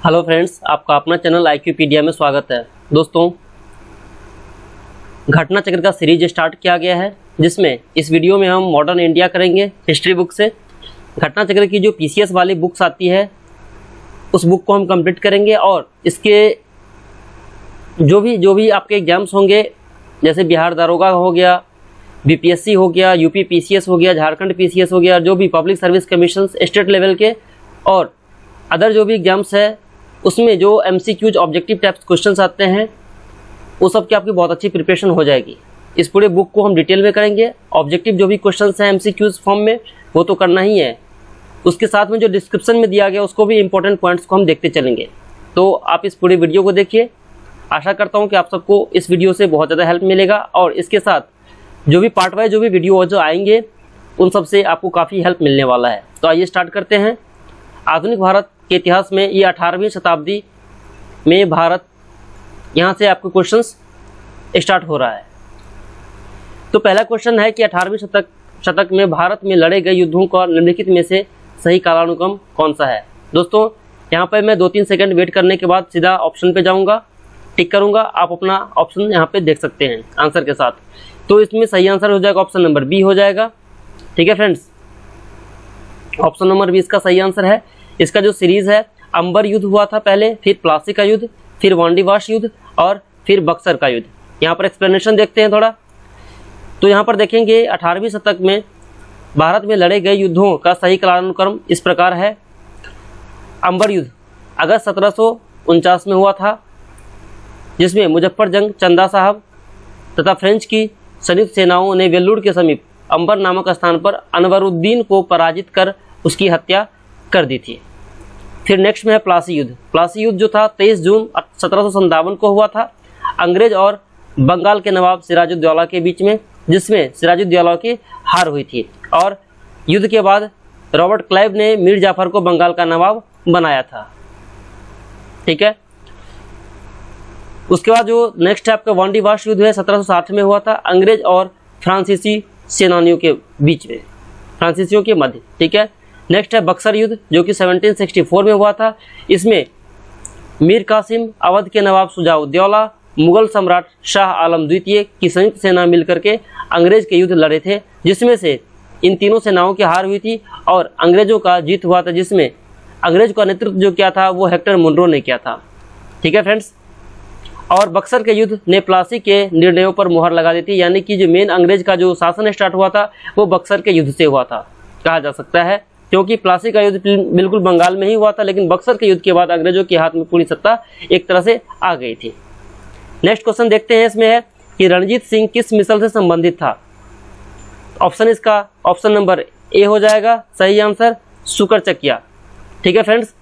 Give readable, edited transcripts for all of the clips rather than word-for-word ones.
Hello friends, आपका अपना channel IQpedia में स्वागत है। दोस्तों, घटना चक्र का सीरीज स्टार्ट किया गया है, जिसमें इस वीडियो में हम मॉडर्न इंडिया करेंगे हिस्ट्री बुक से। घटना चक्र की जो PCS वाली बुक्स आती है उस बुक को हम कंप्लीट करेंगे और इसके जो भी आपके एग्जाम्स होंगे, जैसे बिहार दारोगा हो गया, BPSC हो गया, UP PCS हो गया, झारखंड PCS हो गया, जो भी public service commission state level के और अदर जो भी एग्जाम्स है, उसमें जो MCQs ऑब्जेक्टिव टाइप्स क्वेश्चंस आते हैं वो सब की आपकी बहुत अच्छी प्रिपरेशन हो जाएगी। इस पूरे बुक को हम डिटेल में करेंगे। ऑब्जेक्टिव जो भी क्वेश्चंस हैं MCQs फॉर्म में वो तो करना ही है, उसके साथ में जो डिस्क्रिप्शन में दिया गया उसको भी इंपॉर्टेंट पॉइंट्स को हम देखते चलेंगे। तो आप इस पूरे वीडियो को देखिए। आशा करता हूँ कि आप सबको इस वीडियो से बहुत ज़्यादा हेल्प मिलेगा और इसके साथ जो भी पार्ट वाइज जो भी वीडियो जो आएंगे उन सब से आपको काफ़ी हेल्प मिलने वाला है। तो आइए स्टार्ट करते हैं। आधुनिक भारत के इतिहास में ये 18वीं शताब्दी में भारत, यहाँ से आपके क्वेश्चंस स्टार्ट हो रहा है। तो पहला क्वेश्चन है कि 18वीं शतक में भारत में लड़े गए युद्धों का निम्नलिखित में से सही कालानुक्रम कौन सा है। दोस्तों, यहाँ पर मैं 2-3 सेकंड वेट करने के बाद सीधा ऑप्शन पे जाऊँगा, टिक करूँगा। आप अपना ऑप्शन यहाँ पे देख सकते हैं आंसर के साथ। तो इसमें सही आंसर हो जाएगा ऑप्शन नंबर बी हो जाएगा। ठीक है फ्रेंड्स, ऑप्शन नंबर बी इसका सही आंसर है। इसका जो सीरीज है, अंबर युद्ध हुआ था पहले, फिर प्लासी का युद्ध, फिर वांडीवाश युद्ध और फिर बक्सर का युद्ध। यहाँ पर एक्सप्लेनेशन देखते हैं थोड़ा। तो यहाँ पर देखेंगे 18वीं शतक में भारत में लड़े गए युद्धों का सही कालानुक्रम इस प्रकार है। अंबर युद्ध अगस्त 1749 में हुआ था, जिसमें मुजफ्फर जंग, चंदा साहब तथा फ्रेंच की संयुक्त सेनाओं ने वेल्लूर के समीप अंबर नामक स्थान पर अनवरुद्दीन को पराजित कर उसकी हत्या कर दी थी। फिर नेक्स्ट में है प्लासी युद्ध। प्लासी युद्ध जो था 23 जून 1757 को हुआ था, अंग्रेज और बंगाल के नवाब सिराजुद्दौला के बीच में, जिसमें सिराजुद्दौला की हार हुई थी और युद्ध के बाद रॉबर्ट क्लाइव ने मीर जाफर को बंगाल का नवाब बनाया था। ठीक है, उसके बाद जो नेक्स्ट है आपका वांडीवाश युद्ध है, 1760 में हुआ था, अंग्रेज और फ्रांसीसी सेनानियों के बीच में, फ्रांसीसियों के मध्य। ठीक है, नेक्स्ट है बक्सर युद्ध जो कि 1764 में हुआ था। इसमें मीर कासिम, अवध के नवाब सुजाउद्दौला, मुगल सम्राट शाह आलम द्वितीय की संयुक्त सेना मिलकर के अंग्रेज के युद्ध लड़े थे, जिसमें से इन तीनों सेनाओं की हार हुई थी और अंग्रेजों का जीत हुआ था, जिसमें अंग्रेज का नेतृत्व जो किया था वो हेक्टर मुनरो ने किया था। ठीक है फ्रेंड्स, और बक्सर के युद्ध ने प्लासी के निर्णयों पर मुहर लगा दी थी, यानी कि जो मेन अंग्रेज का जो शासन स्टार्ट हुआ था वो बक्सर के युद्ध से हुआ था कहा जा सकता है, क्योंकि प्लासी का युद्ध बिल्कुल बंगाल में ही हुआ था, लेकिन बक्सर के युद्ध के बाद अंग्रेजों के हाथ में पूरी सत्ता एक तरह से आ गई थी। नेक्स्ट क्वेश्चन देखते हैं। इसमें है कि रणजीत सिंह किस मिसल से संबंधित था। ऑप्शन इसका ऑप्शन नंबर ए हो जाएगा सही आंसर, सुकरचकिया। ठीक है फ्रेंड्स,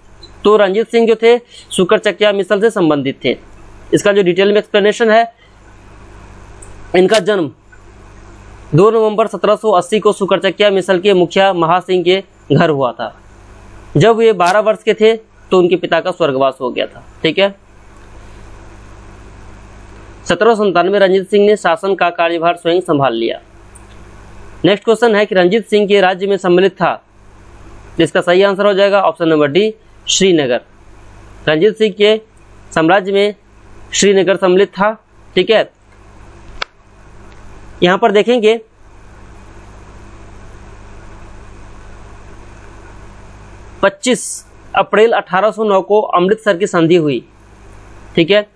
तो रणजीत सिंह जो थे सुकरचकिया मिसल से संबंधित थे। इसका जो डिटेल में एक्सप्लेनेशन है, इनका जन्म 2 नवंबर 1780 को सुकरचकिया मिसल के मुखिया महासिंह के घर हुआ था। जब ये 12 वर्ष के थे तो उनके पिता का स्वर्गवास हो गया था। ठीक है, 1797 में रंजीत सिंह ने शासन का कार्यभार स्वयं संभाल लिया। नेक्स्ट क्वेश्चन है कि रंजीत सिंह के राज्य में सम्मिलित था, जिसका सही आंसर हो जाएगा option number D, Srinagar. Ranjit Singh के साम्राज्य में श्रीनगर सम्मिलित था। ठीक है, यहां पर देखेंगे 25 अप्रैल 1809 को अमृतसर की संधि हुई। ठीक है,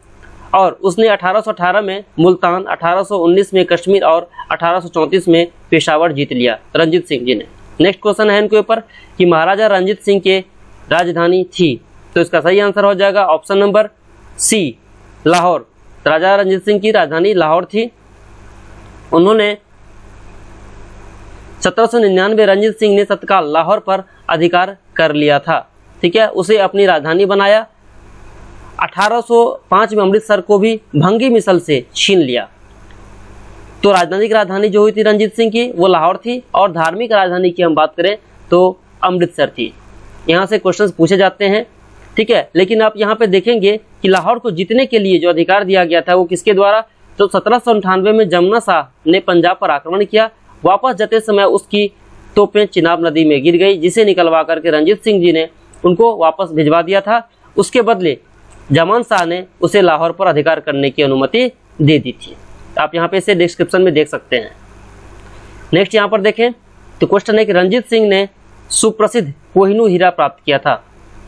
और उसने 1818 में मुल्तान, 1819 में कश्मीर और 1834 में पेशावर जीत लिया रंजीत सिंह जी ने। नेक्स्ट क्वेश्चन है इनके ऊपर कि महाराजा रंजीत सिंह के राजधानी थी, तो इसका सही आंसर हो जाएगा ऑप्शन नंबर सी, लाहौर। राजा रंजीत सिंह की राजधानी लाहौर थी। उन्होंने 1799 रंजीत सिंह ने तत्काल लाहौर पर अधिकार कर लिया था। ठीक है, उसे अपनी राजधानी बनाया। 1805 में अमृतसर को भी भंगी मिसल से छीन लिया। तो राजनीतिक राजधानी जो हुई थी रंजीत सिंह की वो लाहौर थी, और धार्मिक राजधानी की हम बात करें तो अमृतसर थी। यहाँ से क्वेश्चंस पूछे जाते हैं। ठीक है, लेकिन आप यहाँ पे देखेंगे कि लाहौर को जीतने के लिए जो अधिकार दिया गया था वो किसके द्वारा, तो 1798 में जमुना शाह ने पंजाब पर आक्रमण किया। वापस जाते समय उसकी तोपें चिनाब नदी में गिर गई, जिसे निकलवा करके रंजीत सिंह जी ने उनको वापस भिजवा दिया था उसके बदले जमान शाह ने उसे लाहौर पर अधिकार करने की अनुमति दे दी थी। आप यहाँ पे इसे डिस्क्रिप्शन में देख सकते हैं। नेक्स्ट यहाँ पर देखें तो क्वेश्चन है कि रंजीत सिंह ने सुप्रसिद्ध कोहिनूर हीरा प्राप्त किया था,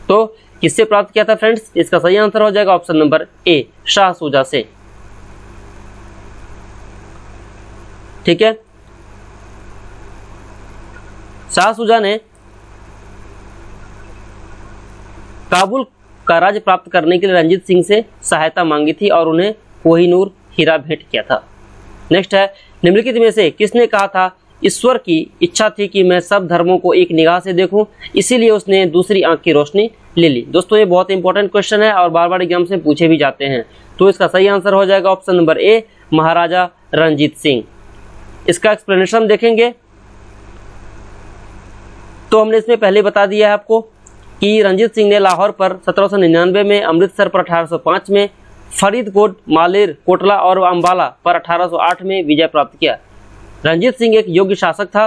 तो किससे प्राप्त किया था फ्रेंड्स? इसका सही आंसर हो जाएगा option number A, Shah Shuja से। ठीक है, शाह शुजा ने काबुल का राज्य प्राप्त करने के लिए रंजीत सिंह से सहायता मांगी थी और उन्हें कोहिनूर हीरा भेंट किया था। नेक्स्ट है, निम्नलिखित में से किसने कहा था ईश्वर की इच्छा थी कि मैं सब धर्मों को एक निगाह से देखूं, इसीलिए उसने दूसरी आंख की रोशनी ले ली। दोस्तों ये बहुत इंपॉर्टेंट क्वेश्चन है और बार बार एग्जाम से पूछे भी जाते हैं, तो इसका सही आंसर हो जाएगा ऑप्शन नंबर ए, महाराजा रणजीत सिंह। इसका एक्सप्लेनेशन देखेंगे तो हमने इसमें पहले बता दिया है आपको कि रंजीत सिंह ने लाहौर पर 1799 में, अमृतसर पर 1805 में, फरीदकोट, मालेर, कोटला और अंबाला पर 1808 में विजय प्राप्त किया। रंजीत सिंह एक योग्य शासक था।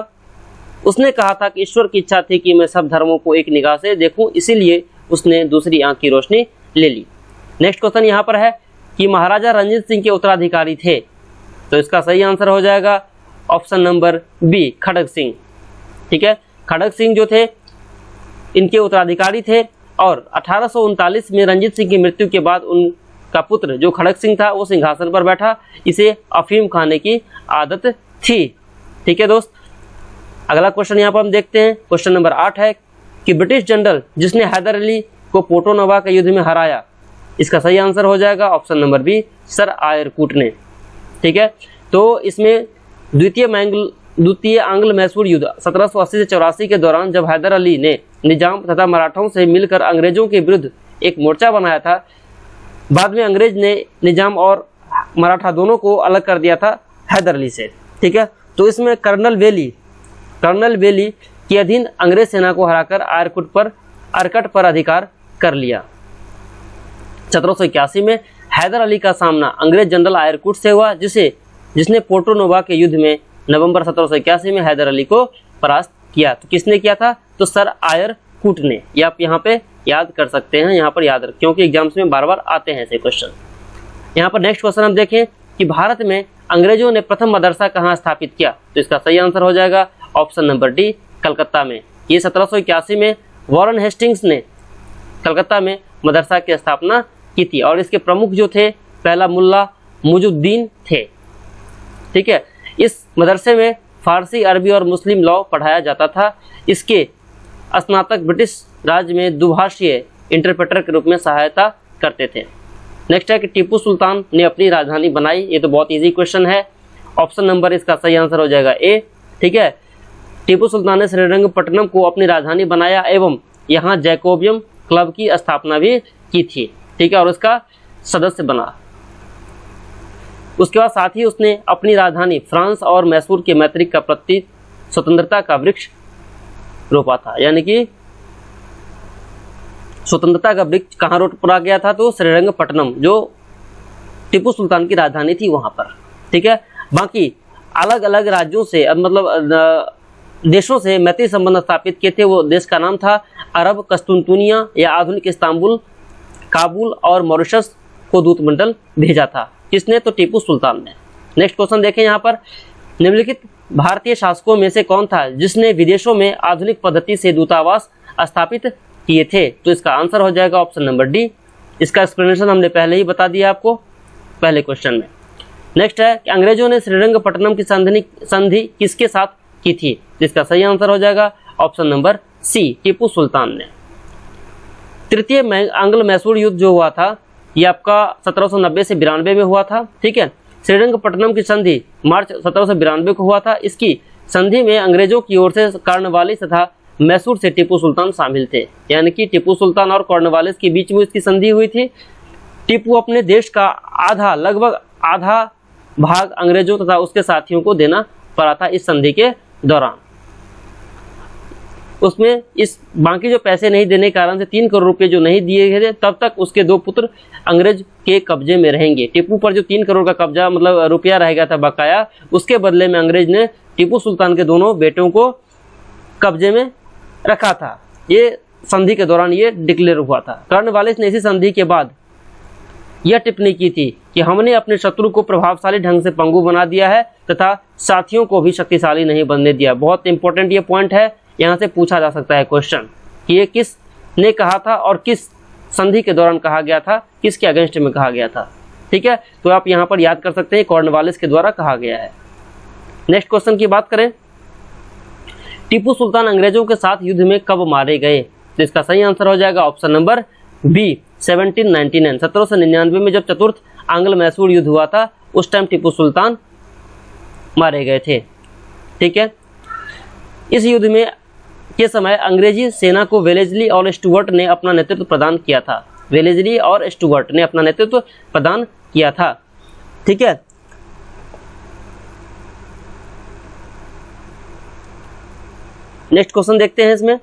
उसने कहा था कि ईश्वर की इच्छा थी कि मैं सब धर्मों को एक निगाह से देखूं, इसीलिए उसने दूसरी आंख की रोशनी ले ली। नेक्स्ट क्वेश्चन यहाँ पर है कि महाराजा रणजीत सिंह के उत्तराधिकारी थे, तो इसका सही आंसर हो जाएगा ऑप्शन नंबर बी, खड़ग सिंह। ठीक है, खड़ग सिंह जो थे इनके उत्तराधिकारी थे और 1839 में रंजीत सिंह की मृत्यु के बाद उनका पुत्र जो खड़ग सिंह था वो सिंहासन पर बैठा। इसे अफीम खाने की आदत थी। ठीक है दोस्त, अगला क्वेश्चन यहाँ पर हम देखते हैं। क्वेश्चन नंबर 8 है कि ब्रिटिश जनरल जिसने हैदर अली को पोर्टो नोवा के युद्ध में हराया, इसका सही आंसर हो जाएगा option number B, sir Eyre Coote ने। ठीक है, तो इसमें द्वितीय आंग्ल मैसूर युद्ध 1780 से 84 के दौरान जब हैदर अली ने निजाम तथा मराठों से मिलकर अंग्रेजों के विरुद्ध एक मोर्चा बनाया था, बाद में अंग्रेज ने निजाम और मराठा दोनों को अलग कर दिया था हैदर अली से। ठीक है, तो इसमें कर्नल वेली के अधीन अंग्रेज सेना को हराकर अरकट पर अधिकार कर लिया। 1781 में हैदर अली का सामना अंग्रेज जनरल आयरकूट से हुआ, जिसने पोर्टो नोवा के युद्ध में नवंबर 1781 में हैदर अली को परास्त किया। तो किसने किया था? तो सर आयरकूट ने। ये आप यहाँ पे याद कर सकते हैं, यहाँ पर याद रख, क्योंकि एग्जाम्स में बार बार आते हैं ऐसे क्वेश्चन। यहाँ पर नेक्स्ट क्वेश्चन हम देखें कि भारत में अंग्रेजों ने प्रथम मदरसा कहाँ स्थापित किया, तो इसका सही आंसर हो जाएगा ऑप्शन नंबर डी, कलकत्ता में। ये 1781 में वॉरेन हेस्टिंग्स ने कलकत्ता में मदरसा की स्थापना की थी और इसके प्रमुख जो थे पहला मुल्ला मुजुद्दीन थे। ठीक है, इस मदरसे में फारसी, अरबी और मुस्लिम लॉ पढ़ाया जाता था। इसके स्नातक ब्रिटिश राज में दुभाषीय इंटरप्रेटर के रूप में सहायता करते थे। नेक्स्ट है कि टीपू सुल्तान ने अपनी राजधानी बनाई। ये तो बहुत इजी क्वेश्चन है, ऑप्शन नंबर इसका सही आंसर हो जाएगा ए। ठीक है, टीपू सुल्तान ने श्रीरंगपट्टनम को अपनी राजधानी बनाया एवं यहाँ जैकोबियम क्लब की स्थापना भी की थी। ठीक है, और उसका सदस्य बना। उसके बाद साथ ही उसने अपनी राजधानी फ्रांस और मैसूर के मैत्रिक का प्रतीक स्वतंत्रता का वृक्ष रोपा था। यानी कि स्वतंत्रता का वृक्ष कहाँ रोपा गया था? तो श्रीरंगपट्टनम, जो टीपू सुल्तान की राजधानी थी वहां पर। ठीक है, बाकी अलग अलग राज्यों से मतलब देशों से मैत्री संबंध स्थापित किए थे। वो देश का नाम था अरब कस्तुनतुनिया या आधुनिक इस्तांबुल, काबुल और मॉरिशस को दूतमंडल भेजा था। किसने? तो टीपू सुल्तान ने। नेक्स्ट क्वेश्चन देखें यहाँ पर, निम्नलिखित भारतीय शासकों में से कौन था जिसने विदेशों में आधुनिक पद्धति से दूतावास स्थापित किए थे? तो इसका आंसर हो जाएगा ऑप्शन नंबर डी। इसका एक्सप्लेनेशन हमने पहले ही बता दिया आपको पहले क्वेश्चन में। नेक्स्ट है कि अंग्रेजों ने श्रीरंगपट्टनम की संधि किसके साथ की थी? इसका सही आंसर हो जाएगा ऑप्शन नंबर सी, टीपू सुल्तान ने। तृतीय आंग्ल मैसूर युद्ध जो हुआ था ये आपका 1790 से 92 में हुआ था। ठीक है, श्रीरंगपट्टनम की संधि मार्च 1792 को हुआ था। इसकी संधि में अंग्रेजों की ओर से कॉर्नवालिस तथा मैसूर से टीपू सुल्तान शामिल थे। यानी कि टीपू सुल्तान और कॉर्नवालिस के बीच में इसकी संधि हुई थी। टीपू अपने देश का लगभग आधा भाग अंग्रेजों तथा उसके साथियों को देना पड़ा था इस संधि के दौरान। उसमें इस बाकी जो पैसे नहीं देने के कारण से 3 करोड़ रुपए जो नहीं दिए गए थे, तब तक उसके 2 पुत्र अंग्रेज के कब्जे में रहेंगे। टीपू पर जो 3 करोड़ का कब्जा मतलब रुपया रह गया था बकाया, उसके बदले में अंग्रेज ने टीपू सुल्तान के दोनों बेटों को कब्जे में रखा था। ये संधि के दौरान ये डिक्लेयर हुआ था। कॉर्नवालिस ने इसी संधि के बाद यह टिप्पणी की थी कि हमने अपने शत्रु को प्रभावशाली ढंग से पंगु बना दिया है तथा साथियों को भी शक्तिशाली नहीं बनने दिया। बहुत इंपॉर्टेंट ये पॉइंट है, यहाँ से पूछा जा सकता है क्वेश्चन कि ये किस ने कहा था और किस संधि के दौरान कहा गया था, किसके अगेंस्ट में कहा गया था। ठीक है, तो आप यहाँ पर याद कर सकते हैं कॉर्नवालिस के द्वारा कहा गया है। नेक्स्ट क्वेश्चन की बात करें, टीपू सुल्तान अंग्रेजों के साथ युद्ध में कब मारे गए? तो इसका सही आंसर हो जाएगा ऑप्शन नंबर बी 1799। 1799 में जब चतुर्थ आंग्ल मैसूर युद्ध हुआ था उस टाइम टीपू सुल्तान मारे गए थे। ठीक है, इस युद्ध में के समय अंग्रेजी सेना को वेलेस्ली और स्टुअर्ट ने अपना नेतृत्व प्रदान किया था। वेलेस्ली और स्टुअर्ट ने अपना नेतृत्व प्रदान किया था। ठीक है, नेक्स्ट क्वेश्चन देखते हैं। इसमें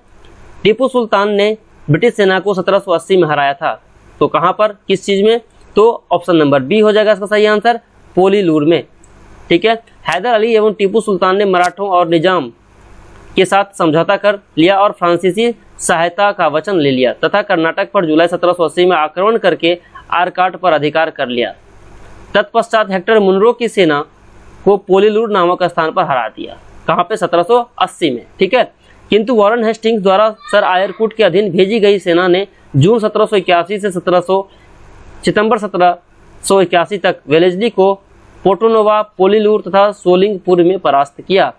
टीपू सुल्तान ने ब्रिटिश सेना को 1780 में हराया था, तो कहां पर, किस चीज में? तो ऑप्शन नंबर बी हो जाएगा इसका सही आंसर, पोलीलूर में। ठीक है, हैदर अली एवं टीपू सुल्तान ने मराठों और निजाम के साथ समझौता कर लिया और फ्रांसीसी सहायता का वचन ले लिया तथा कर्नाटक पर जुलाई 1780 में आक्रमण करके आरकाट पर अधिकार कर लिया। तत्पश्चात हेक्टर मुनरो की सेना को पोलीलूर नामक स्थान पर हरा दिया। कहाँ पे? 1780 में। ठीक है, किंतु वॉरेन हेस्टिंग्स द्वारा सर आयरकुट के अधीन भेजी गई सेना ने जून 1781 से सितंबर 1781 तक वेलेस्ली को पोर्टोनोवा, पोलीलूर तथा सोलिंगपुर में परास्त किया।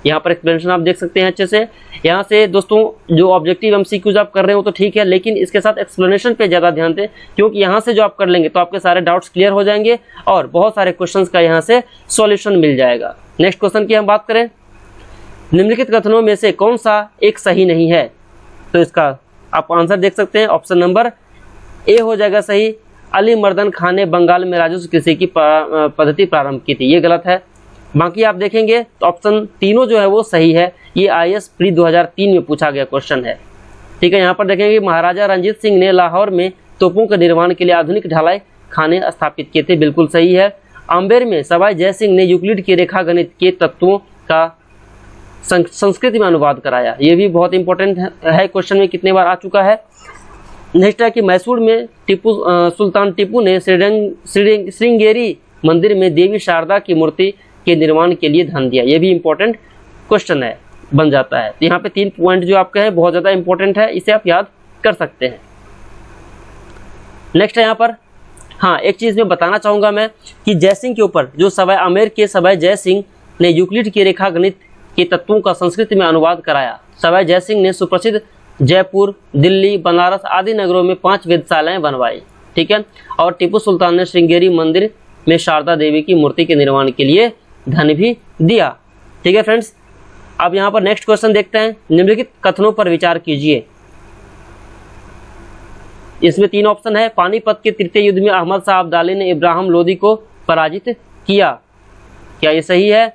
यहाँ पर एक्सप्लेनेशन आप देख सकते हैं अच्छे से। यहाँ से दोस्तों जो ऑब्जेक्टिव एमसीक्यूज आप कर रहे हो तो ठीक है, लेकिन इसके साथ एक्सप्लेनेशन पे ज़्यादा ध्यान दें, क्योंकि यहाँ से जो आप कर लेंगे तो आपके सारे डाउट्स क्लियर हो जाएंगे और बहुत सारे क्वेश्चंस का यहाँ से सॉल्यूशन मिल जाएगा। नेक्स्ट क्वेश्चन की हम बात करें, निम्नलिखित कथनों में से कौन सा एक सही नहीं है? तो इसका आप आंसर देख सकते हैं, ऑप्शन नंबर ए हो जाएगा सही। अली मर्दन खान ने बंगाल में राजस्व कृषि की पद्धति प्रारंभ की थी, ये गलत है। बाकी आप देखेंगे तो ऑप्शन तीनों जो है वो सही है। ये IAS प्री 2003 में पूछा गया क्वेश्चन है। ठीक है, यहाँ पर देखेंगे महाराजा रंजीत सिंह ने लाहौर में तोपों के निर्माण के लिए आधुनिक ढलाई खाने स्थापित किए थे, बिल्कुल सही है। आम्बेर में सवाई जय सिंह ने यूक्लिड के रेखागणित के तत्वों का संस्कृत में अनुवाद कराया, ये भी बहुत इंपॉर्टेंट है, क्वेश्चन में कितने बार आ चुका है। नेक्स्ट है कि मैसूर में सुल्तान टीपू ने श्रृंगेरी मंदिर में देवी शारदा की मूर्ति के निर्माण के लिए धन दिया, ये भी इंपॉर्टेंट क्वेश्चन है, बन जाता है। तो यहाँ पे 3 पॉइंट जो आपके हैं बहुत ज़्यादा इंपॉर्टेंट है, इसे आप याद कर सकते हैं। नेक्स्ट है यहाँ पर, हाँ एक चीज़ मैं बताना चाहूँगा मैं कि जयसिंह के ऊपर जो सवाई आमेर के सवाई जय सिंह ने यूक्लिड के रेखागणित के तत्वों का संस्कृत में अनुवाद कराया। सवाई जय सिंह ने सुप्रसिद्ध जयपुर, दिल्ली, बनारस आदि नगरों में 5 वेधशालाएं बनवाई। ठीक है, और टीपू सुल्तान ने श्रृंगेरी मंदिर में शारदा देवी की मूर्ति के निर्माण के लिए धन भी दिया। ठीक है फ्रेंड्स, अब यहाँ पर नेक्स्ट क्वेश्चन देखते हैं। निम्नलिखित कथनों पर विचार कीजिए। इसमें 3 ऑप्शन है। पानीपत के तृतीय युद्ध में अहमद शाह अब्दाली ने इब्राहिम लोदी को पराजित किया, क्या ये सही है?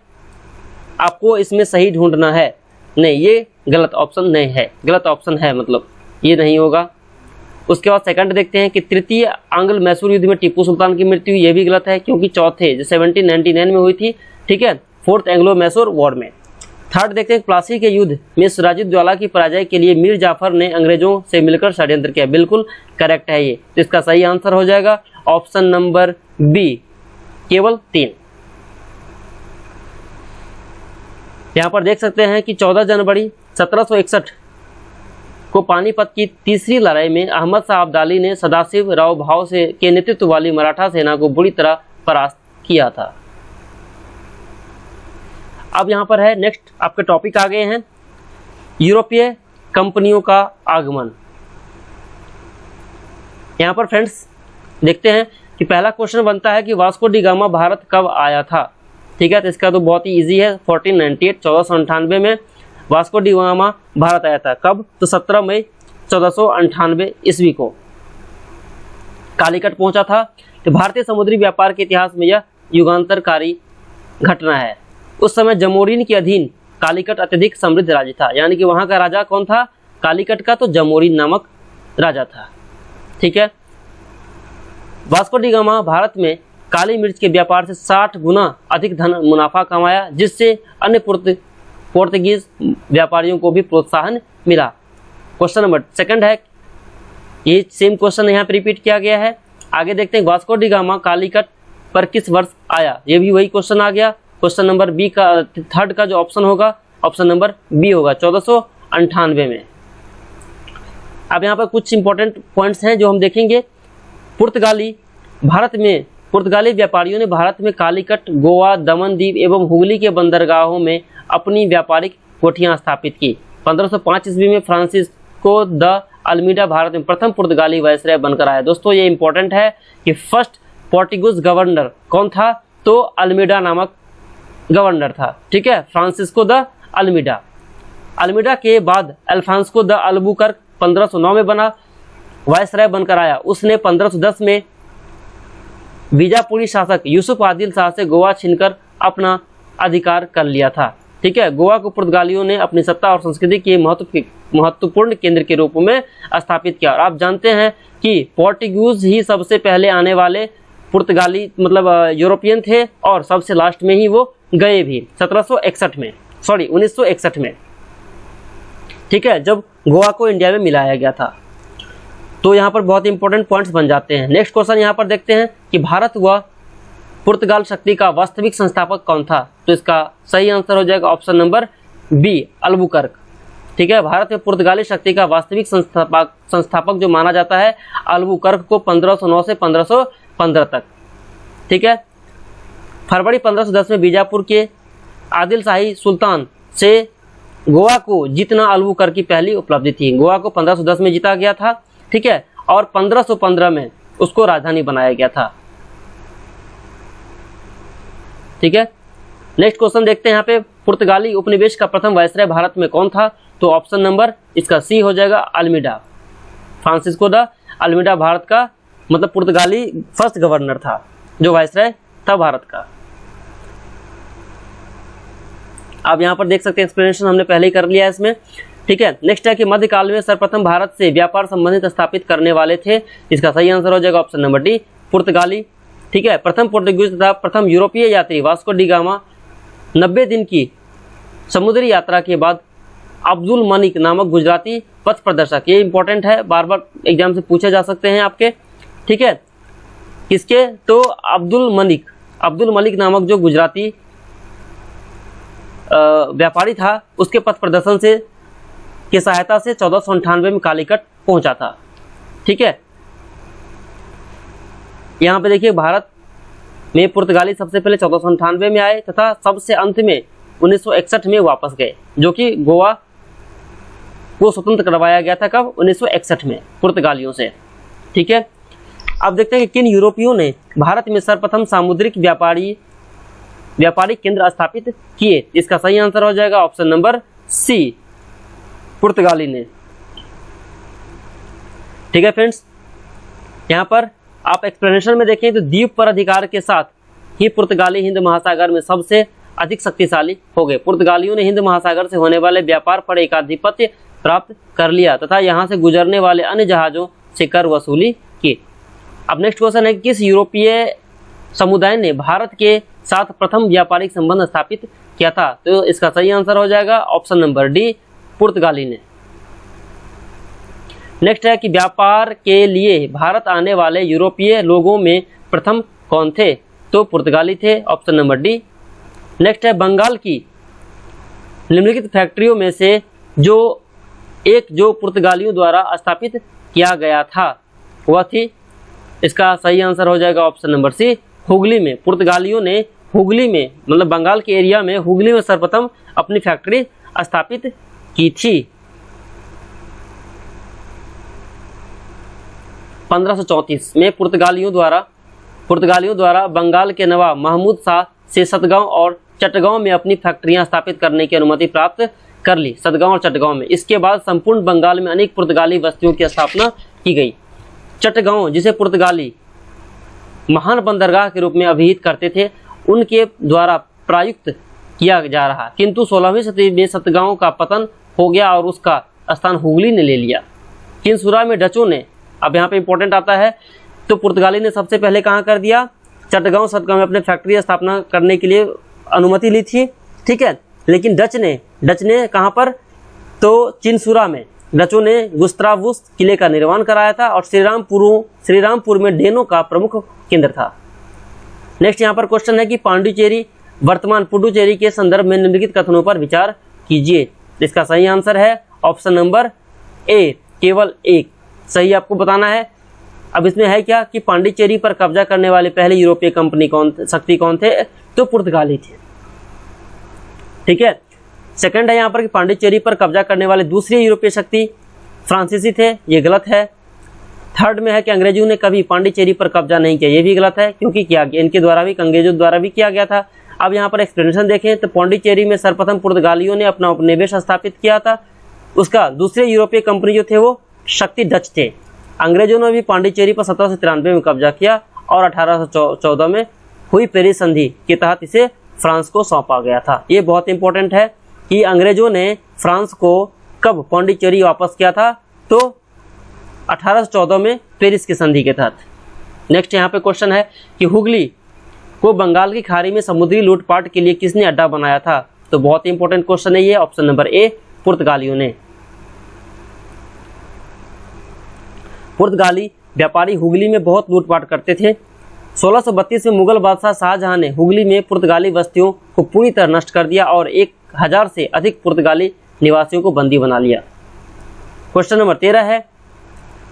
आपको इसमें सही ढूंढना है। नहीं, ये गलत ऑप्शन नहीं है, गलत ऑप्शन है, मतलब ये नहीं होगा। उसके बाद सेकंड देखते हैं कि तृतीय आंग्ल मैसूर युद्ध में टीपू सुल्तान की मृत्यु, ये भी गलत है क्योंकि चौथे जो 1799 में हुई थी। ठीक है, 4th एंग्लो मैसूर वॉर में। थर्ड देखते हैं प्लासी के युद्ध में सिराजुद्दौला की पराजय के लिए मीर जाफर ने अंग्रेजों से मिलकर षड्यंत्र किया, बिल्कुल करेक्ट है ये। तो इसका सही आंसर हो जाएगा ऑप्शन नंबर बी, केवल 3। यहाँ पर देख सकते हैं कि 14 जनवरी 1761 को पानीपत की तीसरी लड़ाई में अहमद शाह अब्दाली ने सदाशिव राव भाव से के नेतृत्व वाली मराठा सेना को बुरी तरह परास्त किया था। अब यहाँ पर है नेक्स्ट आपके टॉपिक आ गए हैं, यूरोपीय कंपनियों का आगमन। यहाँ पर फ्रेंड्स देखते हैं कि पहला क्वेश्चन बनता है कि वास्को डी गामा भारत कब आया था। ठीक है, तो इसका तो बहुत ही इजी है। 1498 1498 में वास्को डी गामा भारत आया था। कब? तो 17 मई 1498 ईस्वी को कालीकट पहुंचा था। तो भारतीय समुद्री व्यापार के इतिहास में यह युगांतरकारी घटना है। उस समय जमोरिन के अधीन कालीकट अत्यधिक समृद्ध राज्य था, यानी कि वहां का राजा कौन था? कालीकट का तो जमोरिन नामक राजा था। ठीक है, वास्को डी गामा भारत में काली मिर्च के व्यापार से 60 गुना अधिक धन मुनाफा कमाया, जिससे अन्य पोर्तुगीज व्यापारियों को भी प्रोत्साहन मिला। क्वेश्चन नंबर सेकंड है, ये सेम क्वेश्चन यहाँ पे रिपीट किया गया है। आगे देखते हैं, वास्को डी गामा कालीकट पर किस वर्ष आया, ये भी वही क्वेश्चन आ गया। क्वेश्चन नंबर बी का थर्ड का जो ऑप्शन होगा, ऑप्शन नंबर बी होगा 1498 में। अब यहाँ पर कुछ इंपॉर्टेंट पॉइंट्स हैं जो हम देखेंगे। पुर्तगाली व्यापारियों ने भारत में कालीकट, गोवा, दमन द्वीप एवं हुगली के बंदरगाहों में अपनी व्यापारिक कोठियां स्थापित की। 1505 ईस्वी में फ्रांसिस्को द अल्मीडा भारत में प्रथम पुर्तगाली वायसराय बनकर आया। दोस्तों ये इंपॉर्टेंट है कि फर्स्ट पोर्टुगीज गवर्नर कौन था, तो अल्मीडा नामक गवर्नर था। ठीक है, फ्रांसिस्को द अल्मीडा। अल्मीडा के बाद अल्फांसो द अल्बुकर्क 1509 में बना वायसराय बनकर आया। उसने 1510 में बीजापुरी शासक यूसुफ आदिल शाह से गोवा छीनकर अपना अधिकार कर लिया था। ठीक है, गोवा को पुर्तगालियों ने अपनी सत्ता और संस्कृति के महत्वपूर्ण केंद्र के रूप में स्थापित किया। और आप जानते हैं कि पोर्टुगीज ही सबसे पहले आने वाले पुर्तगाली मतलब यूरोपियन थे और सबसे लास्ट में ही वो गए भी 1961 में। ठीक है, जब गोवा को इंडिया में मिलाया गया था। तो यहाँ पर बहुत इंपॉर्टेंट पॉइंट्स बन जाते हैं। नेक्स्ट क्वेश्चन यहाँ पर देखते हैं कि भारत व पुर्तगाल शक्ति का वास्तविक संस्थापक कौन था, तो इसका सही आंसर हो जाएगा ऑप्शन नंबर बी, अल्बुकर्क। ठीक है, भारत में पुर्तगाली शक्ति का वास्तविक संस्थापक जो माना जाता है अल्बुकर्क को 1509 से 1515 तक। ठीक है, फरवरी 1510 में बीजापुर के आदिल शाही सुल्तान से गोवा को जीतना अल्बुकर्क की पहली उपलब्धि थी। गोवा को 1510 में जीता गया था। ठीक है, और 1515 में उसको राजधानी बनाया गया था। ठीक है, नेक्स्ट क्वेश्चन देखते हैं यहाँ पे, पुर्तगाली उपनिवेश का प्रथम वायसराय भारत में कौन था, तो ऑप्शन नंबर इसका सी हो जाएगा, Almeida. Francisco de Almeida Bharat का मतलब पुर्तगाली फर्स्ट गवर्नर था जो वायसराय था भारत का। आप यहाँ पर देख सकते हैं, एक्सप्लेनेशन हमने पहले ही कर लिया है इसमें। ठीक है, नेक्स्ट है कि मध्यकाल में सर्वप्रथम भारत से व्यापार संबंधित स्थापित करने वाले थे, इसका सही आंसर हो जाएगा ऑप्शन नंबर डी, पुर्तगाली। ठीक है, प्रथम पोर्टुगीज तथा प्रथम यूरोपीय यात्री वास्को डी गामा 90 दिन की समुद्री यात्रा के बाद अब्दुल मलिक नामक गुजराती पथ प्रदर्शक, ये इंपॉर्टेंट है, बार बार एग्जाम से पूछे जा सकते हैं आपके। ठीक है, किसके, तो अब्दुल मलिक नामक जो गुजराती व्यापारी था, उसके पथ प्रदर्शन से की सहायता से 1498 में कालीकट पहुंचा था। ठीक है, यहाँ पे देखिए भारत में पुर्तगाली सबसे पहले 1498 में आए तथा सबसे अंत में 1961 में वापस गए, जो कि गोवा को स्वतंत्र करवाया गया था कब, 1961 में पुर्तगालियों से। ठीक है, अब देखते हैं कि किन यूरोपियों ने भारत में सर्वप्रथम सामुद्रिक व्यापारिक केंद्र स्थापित किए, इसका सही आंसर हो जाएगा ऑप्शन नंबर सी, पुर्तगाली ने। ठीक है फ्रेंड्स, यहाँ पर आप एक्सप्लेनेशन में देखें तो द्वीप पर अधिकार के साथ ही पुर्तगाली हिंद महासागर में सबसे अधिक शक्तिशाली हो गए। पुर्तगालियों ने हिंद महासागर से होने वाले व्यापार पर एकाधिपत्य प्राप्त कर लिया तथा यहाँ से गुजरने वाले अन्य जहाजों से कर वसूली की। अब नेक्स्ट क्वेश्चन है, किस यूरोपीय समुदाय ने भारत के साथ प्रथम व्यापारिक संबंध स्थापित किया था, तो इसका सही आंसर हो जाएगा ऑप्शन नंबर डी, पुर्तगाली ने। नेक्स्ट है कि व्यापार के लिए भारत आने वाले यूरोपीय लोगों में प्रथम कौन थे, तो पुर्तगाली थे, ऑप्शन नंबर डी। नेक्स्ट है, बंगाल की निम्नलिखित फैक्ट्रियों में से जो पुर्तगालियों द्वारा स्थापित किया गया था वह थी, इसका सही आंसर हो जाएगा ऑप्शन नंबर सी, हुगली में। पुर्तगालियों ने हुगली में मतलब बंगाल के एरिया में हुगली में सर्वप्रथम अपनी फैक्ट्री स्थापित की थी। 1534 में पुर्तगालियों द्वारा बंगाल के नवाब महमूद शाह से सतगांव और चटगांव में अपनी फैक्ट्रियां स्थापित करने की अनुमति प्राप्त कर ली, सतगांव और चटगांव में। इसके बाद संपूर्ण बंगाल में अनेक पुर्तगाली बस्तियों की स्थापना की गई। चटगांव, जिसे पुर्तगाली महान बंदरगाह के रूप में अभिहित करते थे, उनके द्वारा प्रायुक्त किया जा रहा, किंतु 16वीं सदी में सतगांव का पतन हो गया और उसका स्थान हुगली ने ले लिया। किंसुरा में डचों ने, अब यहाँ पे इंपॉर्टेंट आता है, तो पुर्तगाली ने सबसे पहले कहाँ कर दिया, चटगांव सतगांव में अपने फैक्ट्री स्थापना करने के लिए अनुमति ली थी। ठीक है, लेकिन डच ने कहाँ पर, तो चिंसुरा में, डचों ने गुस्तावुस किले का निर्माण कराया था और श्रीरामपुर में डेनों का प्रमुख केंद्र था। नेक्स्ट यहाँ पर क्वेश्चन है कि पांडिचेरी वर्तमान पुडुचेरी के संदर्भ में निम्नलिखित कथनों पर विचार कीजिए। इसका सही आंसर है ऑप्शन नंबर ए, केवल एक सही आपको बताना है। अब इसमें है क्या कि पांडिचेरी पर कब्जा करने वाले पहले यूरोपीय शक्ति कौन थे, तो पुर्तगाली थे। ठीक है। सेकंड है यहाँ पर कि पांडिचेरी पर कब्जा करने वाले दूसरी यूरोपीय शक्ति फ्रांसीसी थे, ये गलत है। थर्ड में है कि अंग्रेजों ने कभी पांडिचेरी पर कब्जा नहीं किया, ये भी गलत है क्योंकि किया गया इनके द्वारा भी, अंग्रेजों द्वारा भी किया गया था। अब यहाँ पर एक्सप्लेनेशन देखें तो पांडिचेरी में सर्वप्रथम पुर्तगालियों ने अपना उपनिवेश स्थापित किया था। उसका दूसरे यूरोपीय कंपनी जो थे वो शक्ति डच थे। अंग्रेजों ने भी पांडिचेरी पर 1793 में कब्जा किया और 1814 में हुई पेरिस संधि के तहत इसे फ्रांस को सौंपा गया था। ये बहुत इंपॉर्टेंट है कि अंग्रेजों ने फ्रांस को कब पांडिचेरी वापस किया था, तो 1814 में पेरिस की संधि के तहत। नेक्स्ट यहाँ पे क्वेश्चन है कि हुगली को बंगाल की खाड़ी में समुद्री लूटपाट के लिए किसने अड्डा बनाया था, तो बहुत इंपॉर्टेंट क्वेश्चन है ये। ऑप्शन नंबर ए, पुर्तगालियों ने। पुर्तगाली व्यापारी हुगली में बहुत लूटपाट करते थे। 1632 में मुगल बादशाह शाहजहां ने हुगली में पुर्तगाली बस्तियों को पूरी तरह नष्ट कर दिया और 1000 से अधिक पुर्तगाली निवासियों को बंदी बना लिया। क्वेश्चन नंबर 13 है,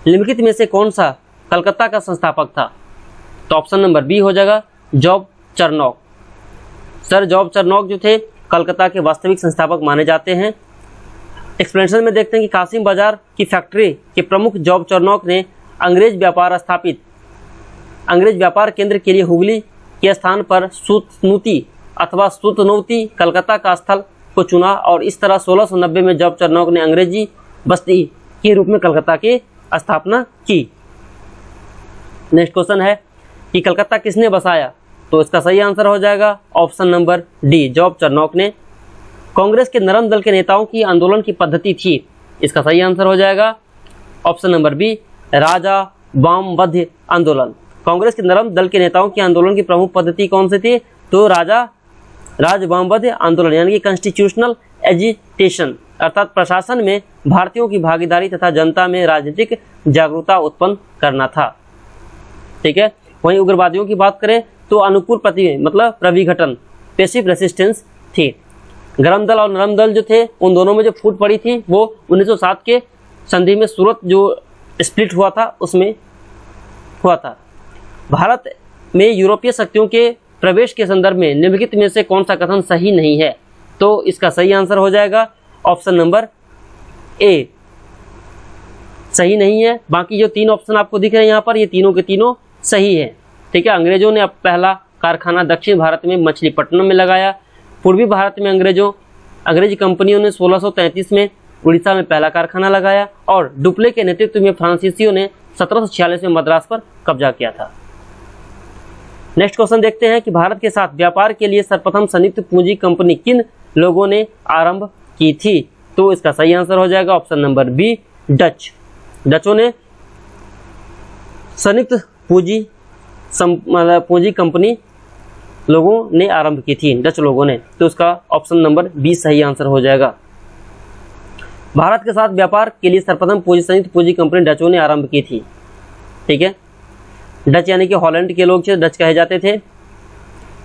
निम्नलिखित में से कौन सा कलकत्ता का संस्थापक था, तो ऑप्शन नंबर बी हो जाएगा जॉब चरनॉक। सर जॉब चरनॉक जो थे कलकत्ता के वास्तविक संस्थापक माने जाते हैं। एक्सप्लेनेशन में देखते हैं कि कासिम बाजार की फैक्ट्री के प्रमुख जॉब चरनॉक ने अंग्रेज व्यापार केंद्र के लिए हुगली के स्थान पर सुतनूती अथवा सुतनौती कलकत्ता का स्थल को चुना और इस तरह 1690 में जॉब चरनॉक ने अंग्रेजी बस्ती के रूप में कलकत्ता की स्थापना की। नेक्स्ट क्वेश्चन है कि कलकत्ता किसने बसाया, तो इसका सही आंसर हो जाएगा ऑप्शन नंबर डी, जॉब चरनॉक ने। कांग्रेस के नरम दल के नेताओं की आंदोलन की पद्धति थी, इसका सही आंसर हो जाएगा ऑप्शन नंबर बी, राजा वामवध आंदोलन। कांग्रेस के नरम दल के नेताओं की आंदोलन की प्रमुख पद्धति कौन सी थी, तो राजवामवध आंदोलन यानी कि कॉन्स्टिट्यूशनल एजिटेशन, अर्थात प्रशासन में भारतीयों की भागीदारी तथा जनता में राजनीतिक जागरूकता उत्पन्न करना था। ठीक है। वहीं उग्रवादियों की बात करें तो अनुकूल मतलब प्रविघटन, पैसिव रेसिस्टेंस थी। गरम दल और नरम दल जो थे उन दोनों में जो फूट पड़ी थी वो 1907 के संधि में सूरत जो स्प्लिट हुआ था उसमें हुआ था। भारत में यूरोपीय शक्तियों के प्रवेश के संदर्भ में निम्नलिखित में से कौन सा कथन सही नहीं है, तो इसका सही आंसर हो जाएगा ऑप्शन नंबर ए, सही नहीं है। बाकी जो 3 ऑप्शन आपको दिख रहे हैं यहाँ पर, ये तीनों के तीनों सही है। ठीक है। अंग्रेजों ने अब पहला कारखाना दक्षिण भारत में मछलीपट्टनम में लगाया। पूर्वी भारत में अंग्रेजी कंपनियों ने 1633 में उड़ीसा में पहला कारखाना लगाया और डुप्ले के नेतृत्व में फ्रांसीसियों ने 1746 में मद्रास पर कब्जा किया था। नेक्स्ट क्वेश्चन देखते हैं कि भारत के साथ व्यापार के लिए सर्वप्रथम संयुक्त पूंजी कंपनी किन लोगों ने आरंभ की थी, तो इसका सही आंसर हो जाएगा ऑप्शन नंबर बी, डचों ने संयुक्त पूंजी कंपनी लोगों ने आरंभ की थी, डच लोगों ने, तो उसका ऑप्शन नंबर बी सही आंसर हो जाएगा। भारत के साथ व्यापार के लिए सर्वप्रथम संयुक्त पूंजी कंपनी डचों ने आरंभ की थी। ठीक है। डच यानी कि हॉलैंड के लोग डच कहे जाते थे।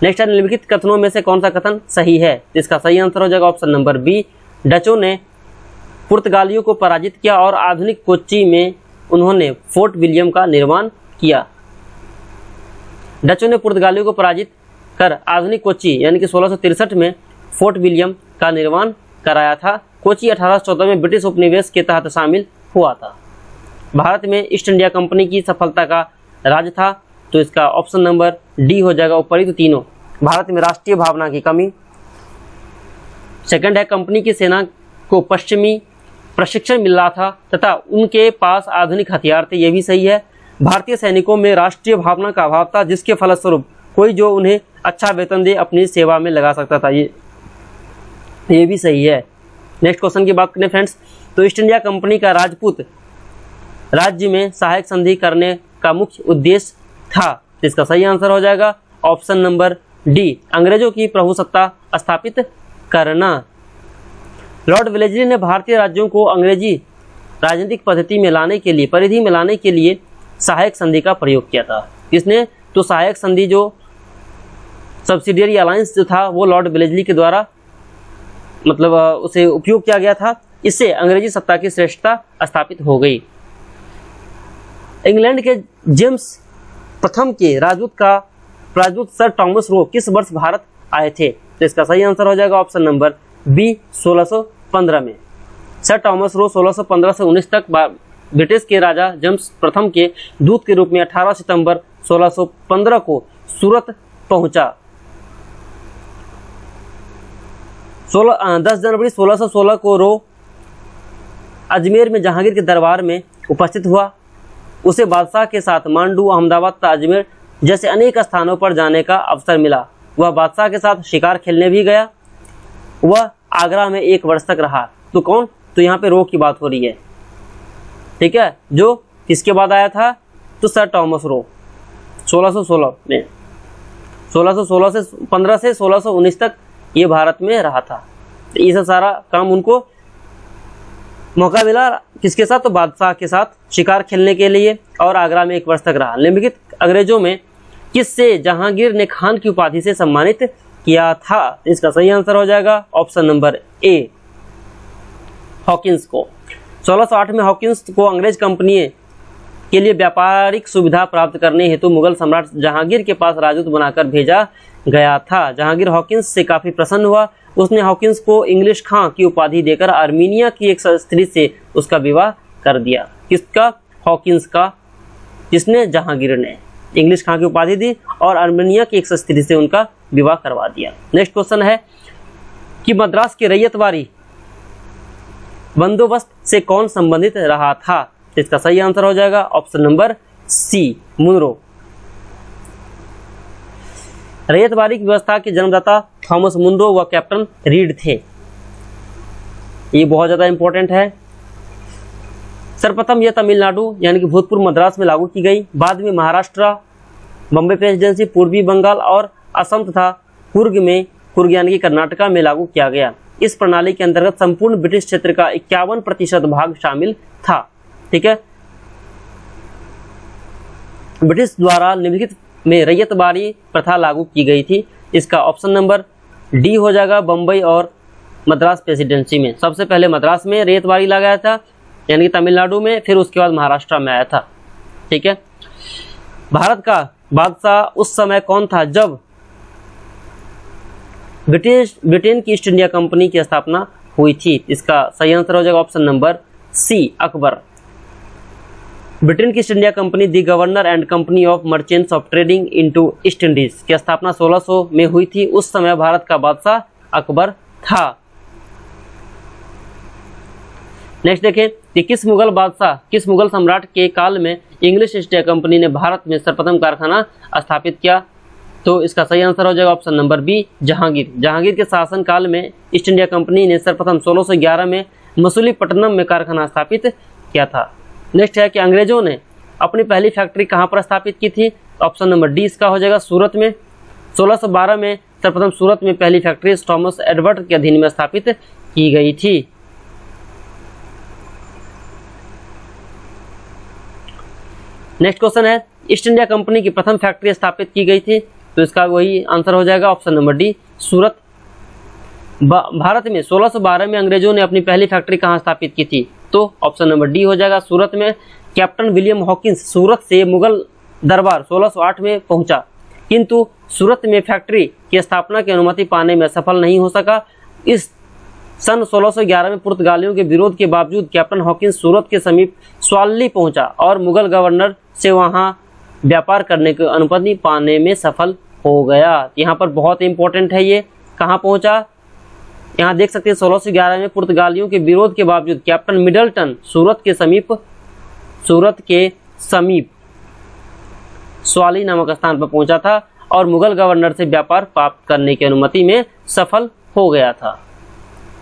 नेक्स्ट है, निम्नलिखित कथनों में से कौन सा कथन सही है, इसका सही आंसर हो जाएगा ऑप्शन नंबर बी, डचों ने पुर्तगालियों को पराजित किया और आधुनिक कोच्चि में उन्होंने फोर्ट विलियम का निर्माण किया। डचों ने पुर्तगालियों को पराजित कर आधुनिक कोच्चि यानी कि 1663 में फोर्ट विलियम का निर्माण कराया था। कोच्चि 1814 में ब्रिटिश उपनिवेश के तहत शामिल हुआ था। भारत में ईस्ट इंडिया कंपनी की सफलता का राज था, तो इसका ऑप्शन नंबर डी हो जाएगा ऊपरी तो तीनों। भारत में राष्ट्रीय भावना की कमी। सेकंड है, कंपनी की सेना को पश्चिमी प्रशिक्षण मिल रहा था तथा उनके पास आधुनिक हथियार थे, ये भी सही है। भारतीय सैनिकों में राष्ट्रीय भावना का अभाव था जिसके फलस्वरूप कोई जो उन्हें अच्छा वेतन दे अपनी सेवा में लगा सकता था, ये भी सही है। नेक्स्ट क्वेश्चन की बात करें फ्रेंड्स, तो ईस्ट इंडिया कंपनी का राजपूत राज्य में सहायक संधि करने का मुख्य उद्देश्य था, इसका सही आंसर हो जाएगा ऑप्शन नंबर डी, अंग्रेजों की प्रभुसत्ता स्थापित करना। लॉर्ड वेलेस्ली ने भारतीय राज्यों को अंग्रेजी राजनीतिक पद्धति में लाने के लिए, परिधि में लाने के लिए सहायक संधि का प्रयोग किया था। किसने? तो सहायक संधि, जो सब्सिडियरी अलायंस जो था वो लॉर्ड वेलेस्ली के द्वारा मतलब उसे उपयोग किया गया था। इससे अंग्रेजी सत्ता की श्रेष्ठता स्थापित हो गई। इंग्लैंड के जेम्स प्रथम के राजदूत सर टॉमस रो किस वर्ष भारत आए थे? तो इसका सही आंसर हो जाएगा ऑप्शन नंबर बी, 1615 में। सर टॉमस रो 1615 से 19 तक ब्रिटिश के राजा जेम्स प्रथम के दूत के रूप में 18 सितंबर 1615 को सूरत पहुंचा। 10 जनवरी 1616 को रो अजमेर में जहांगीर के दरबार में उपस्थित हुआ। उसे बादशाह के साथ मांडू, अहमदाबाद तथा अजमेर जैसे अनेक स्थानों पर जाने का अवसर मिला। वह बादशाह के साथ शिकार खेलने भी गया। वह आगरा में 1 वर्ष तक रहा। तो कौन? तो यहाँ पे रो की बात हो रही है, ठीक है, जो किसके बाद आया था? तो सर टॉमस रो 1616 में, 1616 से 15 से 1619 तक ये भारत में रहा था। तो ये सारा काम उनको मौका मिला किसके साथ? तो बादशाह के साथ शिकार खेलने के लिए, और आगरा में 1 वर्ष तक रहा। निम्नलिखित अंग्रेजों में किससे जहांगीर ने खान की उपाधि से सम्मानित किया था? इसका सही आंसर हो जाएगा ऑप्शन नंबर ए, हॉकिंस को। 1608 में हॉकिंस को अंग्रेज कंपनी के लिए व्यापारिक सुविधा प्राप्त करने हेतु मुगल सम्राट जहांगीर के पास राजदूत बनाकर भेजा गया था। जहांगीर हॉकिंस से काफी प्रसन्न हुआ। उसने हॉकिंस को इंग्लिश खां की उपाधि देकर आर्मीनिया की एक स्त्री से उसका विवाह कर दिया। किसका? हॉकिंस का। जिसने? जहांगीर ने इंग्लिश खां की उपाधि दी और आर्मीनिया की एक स्त्री से उनका विवाह करवा दिया। नेक्स्ट क्वेश्चन है कि मद्रास के रैयतवाड़ी बंदोबस्त से कौन संबंधित रहा था? इसका सही आंसर हो जाएगा ऑप्शन नंबर सी, मुनरो। रैयतवाड़ी की व्यवस्था के जन्मदाता थॉमस मुनरो व कैप्टन रीड थे। ये बहुत ज्यादा इंपॉर्टेंट है। सर्वप्रथम यह तमिलनाडु यानी कि भूतपूर्व मद्रास में लागू की गई। बाद में महाराष्ट्र, बम्बई प्रेसिडेंसी, पूर्वी बंगाल और असम तथा कुर्ग यानी कि कर्नाटका में लागू किया गया। इस प्रणाली के अंतर्गत संपूर्ण ब्रिटिश क्षेत्र का 51% भाग शामिल था। ठीक है, ब्रिटिश द्वारा निम्नलिखित में रैयतवाड़ी प्रथा लागू की गई थी। इसका ऑप्शन नंबर डी हो जाएगा, बम्बई और मद्रास प्रेसिडेंसी में। सबसे पहले मद्रास में रैयतवाड़ी लगाया था यानी कि तमिलनाडु में, फिर उसके बाद महाराष्ट्र में आया था। ठीक है, भारत का बादशाह उस समय कौन था जब ब्रिटेन की ईस्ट इंडिया कंपनी की स्थापना हुई थी? इसका सही आंसर हो जाएगा option number C, Akbar. Britain की East India Company the governor and company of merchants of trading into East Indies की स्थापना 1600 में हुई थी। उस समय भारत का बादशाह अकबर था। नेक्स्ट देखें कि किस मुगल सम्राट के काल में इंग्लिश ईस्ट इंडिया कंपनी ने भारत में सर्वप्रथम कारखाना स्थापित किया? तो इसका सही आंसर हो जाएगा option number B, Jahangir. Jahangir के शासन काल में ईस्ट इंडिया कंपनी ने सर्वप्रथम 1611 में मसूलीपट्टनम में कारखाना स्थापित किया था। नेक्स्ट है कि अंग्रेजों ने अपनी पहली फैक्ट्री कहां पर स्थापित की थी? ऑप्शन नंबर डी इसका हो जाएगा, सूरत में। 1612 में सर्वप्रथम सूरत में पहली फैक्ट्री थॉमस एडवर्ड के अधीन में स्थापित की गई थी। नेक्स्ट क्वेश्चन है ईस्ट इंडिया कंपनी की प्रथम फैक्ट्री स्थापित की गई थी? तो इसका वही आंसर हो जाएगा ऑप्शन नंबर डी, सूरत। भारत में 1612 में अंग्रेजों ने अपनी पहली फैक्ट्री कहां स्थापित की थी? तो ऑप्शन नंबर डी हो जाएगा, सूरत में। कैप्टन विलियम हॉकिंस सूरत से मुगल दरबार 1608 में पहुंचा, किंतु सूरत में फैक्ट्री की स्थापना की अनुमति पाने में सफल नहीं हो सका। इस सन 1611 में पुर्तगालियों के विरोध के बावजूद कैप्टन हॉकिंस सूरत के समीप स्वाली पहुंचा और मुगल गवर्नर से वहां व्यापार करने की अनुमति पाने में सफल हो गया। यहाँ पर बहुत इंपॉर्टेंट है, ये कहाँ पहुंचा? यहाँ देख सकते हैं 1611 में पुर्तगालियों के विरोध के बावजूद कैप्टन मिडलटन सूरत के समीप स्वाली नामक स्थान पर पहुंचा था और मुगल गवर्नर से व्यापार प्राप्त करने की अनुमति में सफल हो गया था।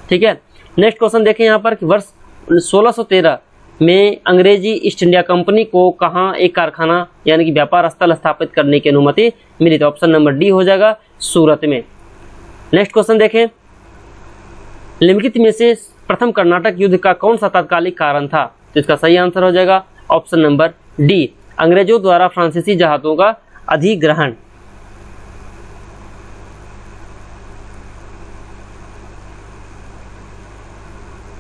ठीक है, नेक्स्ट क्वेश्चन देखें यहाँ पर कि वर्ष 1613 में अंग्रेजी ईस्ट इंडिया कंपनी को कहाँ एक कारखाना यानी कि व्यापार स्थल स्थापित करने की अनुमति मिली? तो ऑप्शन नंबर डी हो जाएगा, सूरत में। नेक्स्ट क्वेश्चन देखें, निम्नलिखित में से प्रथम कर्नाटक युद्ध का कौन सा तात्कालिक कारण था? तो इसका सही आंसर हो जाएगा ऑप्शन नंबर डी, अंग्रेजों द्वारा फ्रांसीसी जहाजों का अधिग्रहण।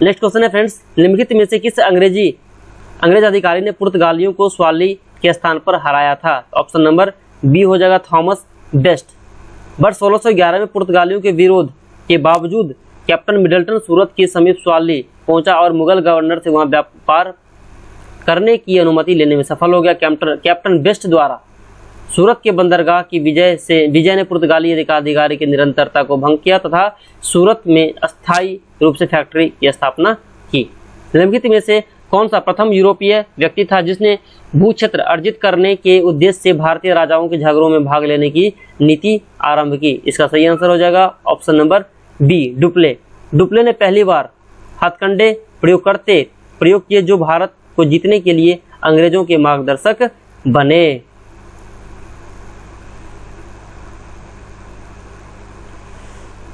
नेक्स्ट क्वेश्चन है फ्रेंड्स, निम्नलिखित में से किस अंग्रेज अधिकारी ने पुर्तगालियों को स्वाली के स्थान पर हराया था? ऑप्शन नंबर बी हो जाएगा थॉमस बेस्ट। वर्ष 1611 में पुर्तगालियों के विरोध के बावजूद कैप्टन मिडल्टन सूरत के समीप स्वाली पहुंचा और मुगल गवर्नर से वहां व्यापार करने की अनुमति लेने में सफल हो गया। कैप्टन बेस्ट द्वारा सूरत के बंदरगाह की विजय ने पुर्तगाली अधिकारी की निरंतरता को भंग किया तथा सूरत में अस्थायी रूप से फैक्ट्री की स्थापना की। निम्नलिखित में से कौन सा प्रथम यूरोपीय व्यक्ति था जिसने भू क्षेत्र अर्जित करने के उद्देश्य से भारतीय राजाओं के झगड़ों में भाग लेने की नीति आरंभ की? इसका सही आंसर हो जाएगा option number B, Dupleix. Dupleix ने पहली बार हथकंडे प्रयोग किए जो भारत को जीतने के लिए अंग्रेजों के मार्गदर्शक बने।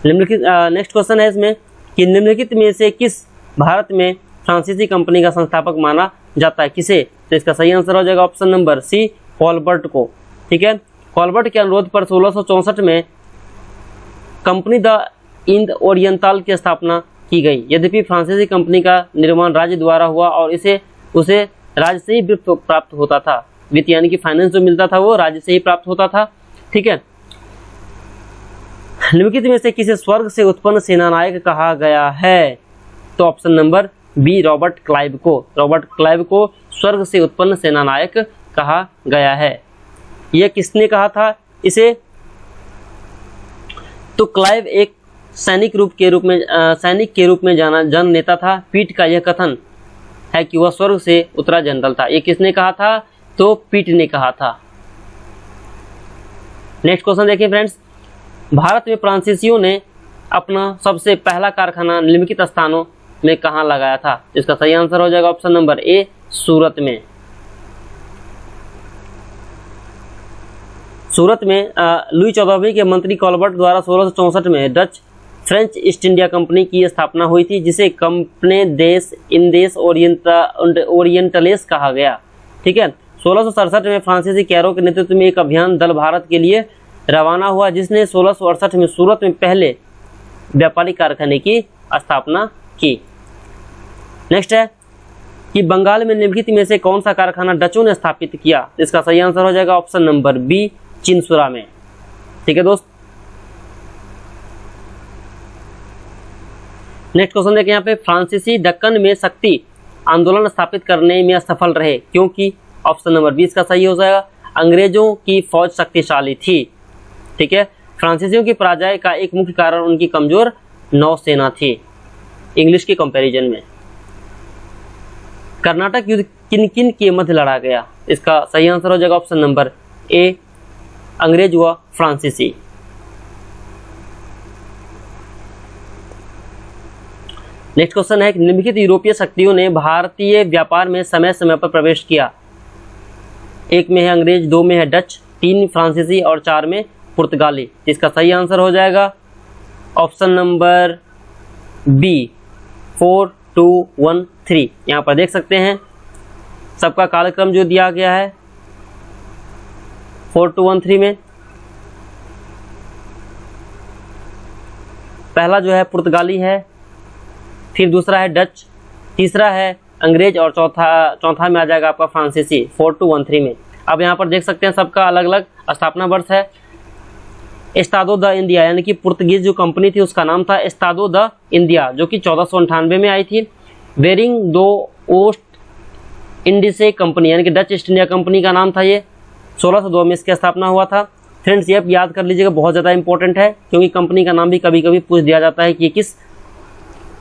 निम्नलिखित नेक्स्ट क्वेश्चन है इसमें कि निम्नलिखित में से किस भारत में फ्रांसीसी कंपनी का संस्थापक माना जाता है? किसे? तो इसका सही आंसर हो जाएगा ऑप्शन नंबर सी, कॉलबर्ट को। ठीक है, कॉलबर्ट के अनुरोध पर 1664 में कंपनी द इंद ओरिएंटल की स्थापना की गई। यद्यपि फ्रांसीसी कंपनी का निर्माण राज्य द्वारा हुआ और उसे राज्य से ही वित्त प्राप्त होता था। वित्त यानी कि फाइनेंस जो मिलता था वो राज्य से ही प्राप्त होता था। ठीक है, निम्नलिखित में से किसे स्वर्ग से उत्पन्न सेनानायक कहा गया है? तो option number B, Robert Clive को। रॉबर्ट क्लाइव को स्वर्ग से उत्पन्न सेनानायक कहा गया है। यह किसने कहा था इसे? तो क्लाइव एक सैनिक के रूप में जन नेता था। पीट का यह कथन है कि वह स्वर्ग से उतरा जनरल था। ये किसने कहा था? तो पीट ने कहा था। नेक्स्ट क्वेश्चन देखिए फ्रेंड्स, भारत में फ्रांसीसियों ने अपना सबसे पहला कारखाना निम्नलिखित स्थानों में कहाँ लगाया था? इसका सही आंसर हो जाएगा ऑप्शन नंबर ए, सूरत में। सूरत में लुई 14वीं के मंत्री कॉलबर्ट द्वारा 1664 में Dutch French east India company की स्थापना हुई थी, जिसे कंपनी देश इंदेश ओरिएंटलेस कहा गया। ठीक है, 1667 में फ्रांसीसी कैरो के नेतृत्व में एक अभियान दल भारत के लिए रवाना हुआ, जिसने 1668 में सूरत में पहले व्यापारिक कारखाने की स्थापना की। नेक्स्ट है कि बंगाल में निम्नलिखित में से कौन सा कारखाना डचों ने स्थापित किया? इसका सही आंसर हो जाएगा ऑप्शन नंबर बी, चिनसुरा में। ठीक है दोस्त, नेक्स्ट क्वेश्चन देखिए यहाँ पे, फ्रांसीसी दक्कन में शक्ति आंदोलन स्थापित करने में असफल रहे क्योंकि? ऑप्शन नंबर बी इसका सही हो जाएगा, अंग्रेजों की फौज शक्तिशाली थी। ठीक है, फ्रांसीसियों की पराजय का एक मुख्य कारण उनकी कमजोर नौसेना थी इंग्लिश के कंपैरिजन में। कर्नाटक युद्ध किन किन के मध्य लड़ा गया? इसका सही आंसर हो जाएगा ऑप्शन नंबर ए, अंग्रेज व फ्रांसीसी। नेक्स्ट क्वेश्चन है, निम्नलिखित यूरोपीय शक्तियों ने भारतीय व्यापार में समय समय पर प्रवेश किया? एक में है अंग्रेज, दो में है डच, तीन फ्रांसीसी और चार में पुर्तगाली। इसका सही आंसर हो जाएगा ऑप्शन नंबर बी, 4, 2, 1, 3। यहाँ पर देख सकते हैं सबका कालक्रम जो दिया गया है 4, 2, 1, 3 में। पहला जो है पुर्तगाली है, फिर दूसरा है डच, तीसरा है अंग्रेज और चौथा में आ जाएगा आपका फ्रांसीसी 4, 2, 1, 3 में। अब यहाँ पर देख सकते हैं सबका अलग अलग स्थापना वर्ष है। एस्टादो द इंडिया यानी कि पुर्तगीज जो कंपनी थी उसका नाम था एस्टादो द इंडिया, जो कि 1498 में आई थी। बेरिंग दो ओस्ट इंडिसे कंपनी यानी कि डच ईस्ट इंडिया कंपनी का नाम था ये, 1602 में इसकी स्थापना हुआ था। फ्रेंड्स ये याद कर लीजिएगा, बहुत ज़्यादा इंपॉर्टेंट है क्योंकि कंपनी का नाम भी कभी कभी पूछ दिया जाता है कि किस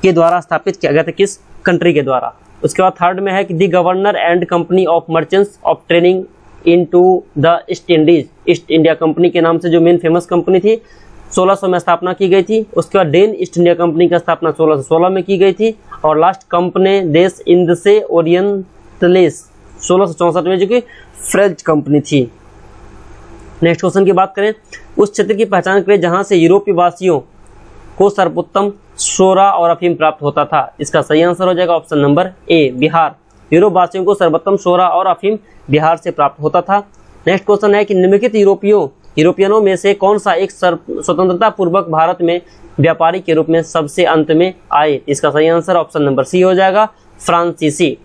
के द्वारा स्थापित किया गया था, किस कंट्री के द्वारा। उसके बाद थर्ड में है कि the governor and company of merchants of trading into the East Indies, East India Company के नाम से जो मेन फेमस कंपनी थी 1600 में स्थापना की गई थी। उसके बाद डेन ईस्ट इंडिया कंपनी की स्थापना 1616 में की गई थी और लास्ट कंपनी देश इंदसे ओरिएंटलेस 1664 में, जो कि फ्रेंच कंपनी थी। नेक्स्ट क्वेश्चन की बात करें, उस क्षेत्र की पहचान करें जहां से यूरोपीय वासियों को सर्वोत्तम सोरा और अफीम प्राप्त होता था। इसका सही आंसर हो जाएगा option number A, Bihar. Europe वासियों को सर्वोत्तम शोरा और अफीम बिहार से प्राप्त होता था। नेक्स्ट क्वेश्चन है कि निम्नलिखित यूरोपियनों में से कौन सा एक स्वतंत्रता पूर्वक भारत में व्यापारी के रूप में सबसे अंत में आए? इसका सही आंसर ऑप्शन नंबर सी हो जाएगा, फ्रांसीसी।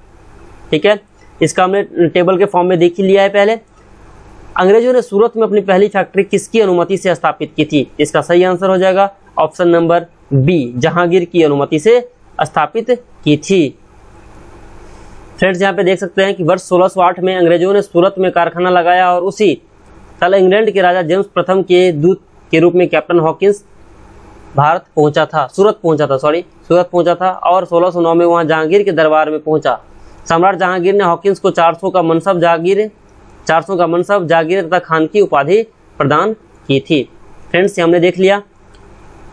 ठीक है, इसका हमने टेबल के फॉर्म में देख ही लिया है पहले। अंग्रेजों ने सूरत में अपनी पहली फैक्ट्री किसकी अनुमति से स्थापित की थी? इसका सही आंसर हो जाएगा ऑप्शन नंबर बी, जहांगीर की अनुमति से स्थापित की थी। फ्रेंड्स, यहाँ पे देख सकते हैं कि वर्ष 1608 में अंग्रेजों ने सूरत में कारखाना लगाया और उसी साल इंग्लैंड के राजा जेम्स प्रथम के दूत के रूप में कैप्टन हॉकिंस सूरत पहुंचा था और 1609 में वहां जहांगीर के दरबार में पहुंचा। सम्राट जहांगीर ने हॉकिंस को 400 का मनसब जागीर तथा खान की उपाधि प्रदान की थी। फ्रेंड्स, ये हमने देख लिया।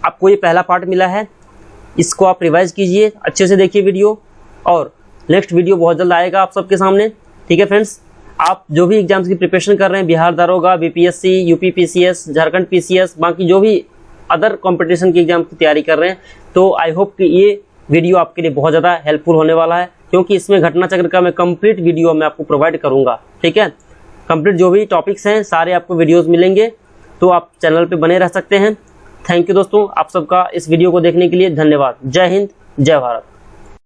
आपको ये पहला पार्ट मिला है, इसको आप रिवाइज कीजिए, अच्छे से देखिए वीडियो, और नेक्स्ट वीडियो बहुत जल्द आएगा आप सबके सामने। ठीक है फ्रेंड्स, आप जो भी एग्जाम्स की प्रिपरेशन कर रहे हैं, बिहार दारोगा, BPSC, UP PCS, Jharkhand PCS, बाकी जो भी अदर कंपटीशन की एग्जाम की तैयारी कर रहे हैं, तो आई होप कि ये वीडियो आपके लिए बहुत ज़्यादा हेल्पफुल होने वाला है, क्योंकि इसमें घटना चक्र का मैं कंप्लीट वीडियो मैं आपको प्रोवाइड करूंगा। ठीक है, कंप्लीट जो भी टॉपिक्स हैं सारे आपको वीडियोज़ मिलेंगे, तो आप चैनल पर बने रह सकते हैं। थैंक यू दोस्तों, आप सबका इस वीडियो को देखने के लिए धन्यवाद। जय हिंद, जय भारत।